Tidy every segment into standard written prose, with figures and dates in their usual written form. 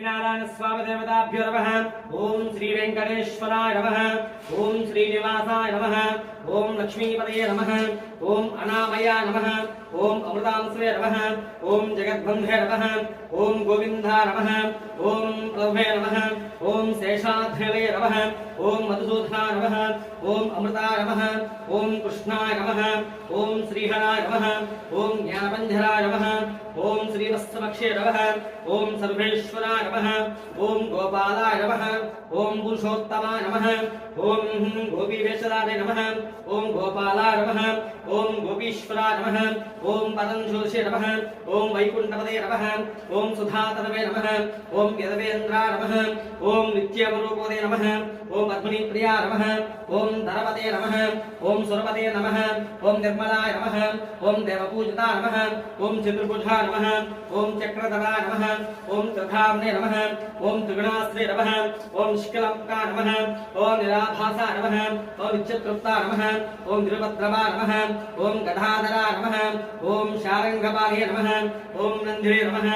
लक्ष्मीनारायण स्वामी देवताभ्यो नमः। ओम श्री वेंकटेश्वराय नमः। ओम श्रीनिवासाय नमः। ओम लक्ष्मीपतये नमः। ओम अनामयाय नमः। ओम अमृतांशवे नमः। ओम जगद्बन्धे नमः। ओम गोविन्दाय नमः। ओम प्रभवे नमः। ओम शेषाद्रिवे नमः। ओम मधुसूदनाय नमः। ओम अमृताय नमः। ओम कृष्णाय नमः। ओम श्रीहराय नमः। ओम ज्ञानपञ्जराय नमः। ओम श्रीवत्सवक्षे नमः। ओम सर्वेश्वराय नमः। ओम गोपालाय नमः। ओम पुरुषोत्तमाय नमः। ओम गोपीवेशदाय नमः। ओम गोपालाय नमः। ओम गोपीश्वराय नमः। ओम परमज्योतिषे नमः। ओम वैकुण्ठपतये नमः। ओम सुधातनवे नमः। ओम यदवेन्द्राय नमः। ओम नित्यमरूपपतये नमः। ओम पद्मनीप्रियाय नमः। ओम धरपतये नमः। ओम सुरपतये नमः। ओम निर्मलाय नमः। ओम देवपूजिताय नमः। ओम चतुर्भुजाय नमः। ओम चक्रधराय नमः। ओम त्रिधाम्ने नमः। ओम त्रिगुणास्त्रे नमः। ओम निष्कलंकाय नमः। ओम निराभासाय नमः। ओम नित्यतृप्ताय नमः। ओम निरुपद्रवाय नमः। ओम गदाधराय नमः। ओम शारंगपाले नमः। ओम नन्दिरे नमः।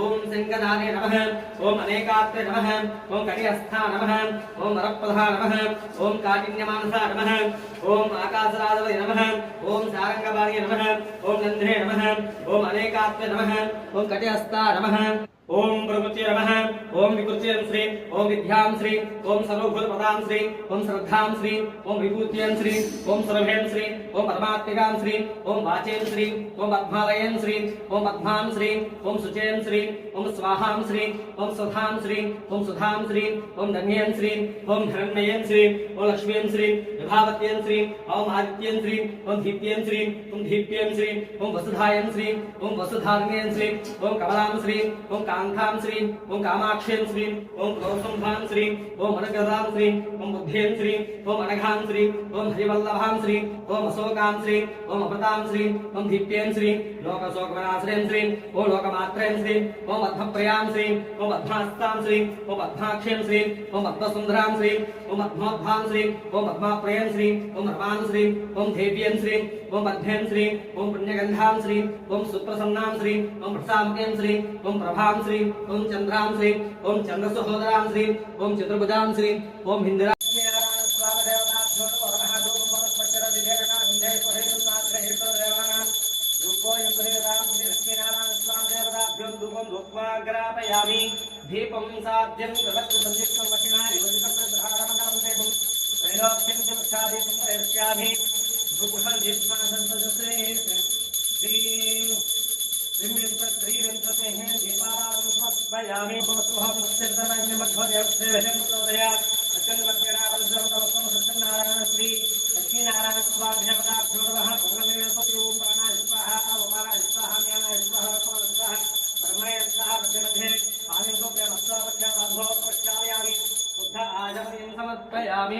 ओम सिंहदाने नमः। ओम अनेकात्रे नमः। ओम कटिहस्था नमः। ओम वरप्रधा नमः। ओम काठिन्यमानसा नमः। ओम आकाशराजवते नमः। ओम शारंगपाले नमः। ओम नन्दिरे नमः। ओम अनेकात्रे नमः। ओम कटिहस्था नमः। ओम प्रकृति नमः। ओम विकृति श्री। ओम विद्यां श्री। ओम सर्वभूतपदां श्री। ओम श्रद्धां श्री। ओम विभूतिं श्री। ओम सर्वें श्री। ओम परमात्मिकां श्री। ओम वाचें श्री। ओम पद्मालयं श्री। ओम पद्मां श्री। ओम शुचें श्री। ओम स्वाहां श्री। ओम सुधां श्री। ओम सुधां श्री। ओम धन्यं श्री। ओम धनन्मयं श्री। ओम लक्ष्मीं श्री। विभावत्यं श्री। ओम आदित्यं श्री। ओम दीप्त्यं श्री। ओम दीप्यं श्री। ओम वसुधायं श्री। ओम वसुधारण्यं श्री। ओम कमलां श्री। ओम कांतां श्री। ओम कामाक्षें श्री। ओम कौसुम्भां श्री। ओम अनगदां श्री। ओम बुद्धें श्री। ओम अनघां श्री। ओम हरिवल्लभां श्री। ओम अशोकां श्री। ओम अमृतां श्री। ओम दीप्तें श्री। लोकशोकविनाशनें श्री। ओम लोकमात्रें श्री। ओम पद्मप्रियां श्री। ओम पद्मास्तां श्री। ओम पद्माक्षें श्री। ओम पद्मसुन्दरां श्री। ओम पद्मोद्भां श्री। ओम पद्माप्रियं श्री। ओम रमां श्री। ओम देव्यं श्री। ओम पद्में श्री। ओम पुण्यगन्धां श्री। ओम सुप्रसन्नां श्री। ओम प्रसाम्यं श्री। ओम प्रभां श्री। ओम चंद्रां श्री। ओम चंद्रसहोदरां श्री। ओम चतुर्भुजां श्री। ओम हिंद्रा दीपं साध्यं प्रवक्तु संयुक्तं वशिनारि वज्रप्रधारमण्डलं देवं त्रैलोक्यं च प्रसादितं प्रयस्यामि भूषण दीप्मासंसदसे श्री त्रिविंशते हैं दीपाराधनं समर्पयामि भवतुहं मुक्तिर्दरण्यमध्वदेवसेवजन्तोदया अचन्वत्यनावलसर्वतमस्तम सत्यनारायण श्री लक्ष्मीनारायण स्वामी देवताभ्यो नमः पूर्णमेवपति ओम प्राणाय स्वाहा अवमानाय स्वाहा ज्ञानाय स्वाहा कमलाय स्वाहा ब्रह्मणे स्वाहा मध्य आदिको प्रेमस्वापत्याभो प्रचालयामि बुद्ध आजमनीं समर्पयामि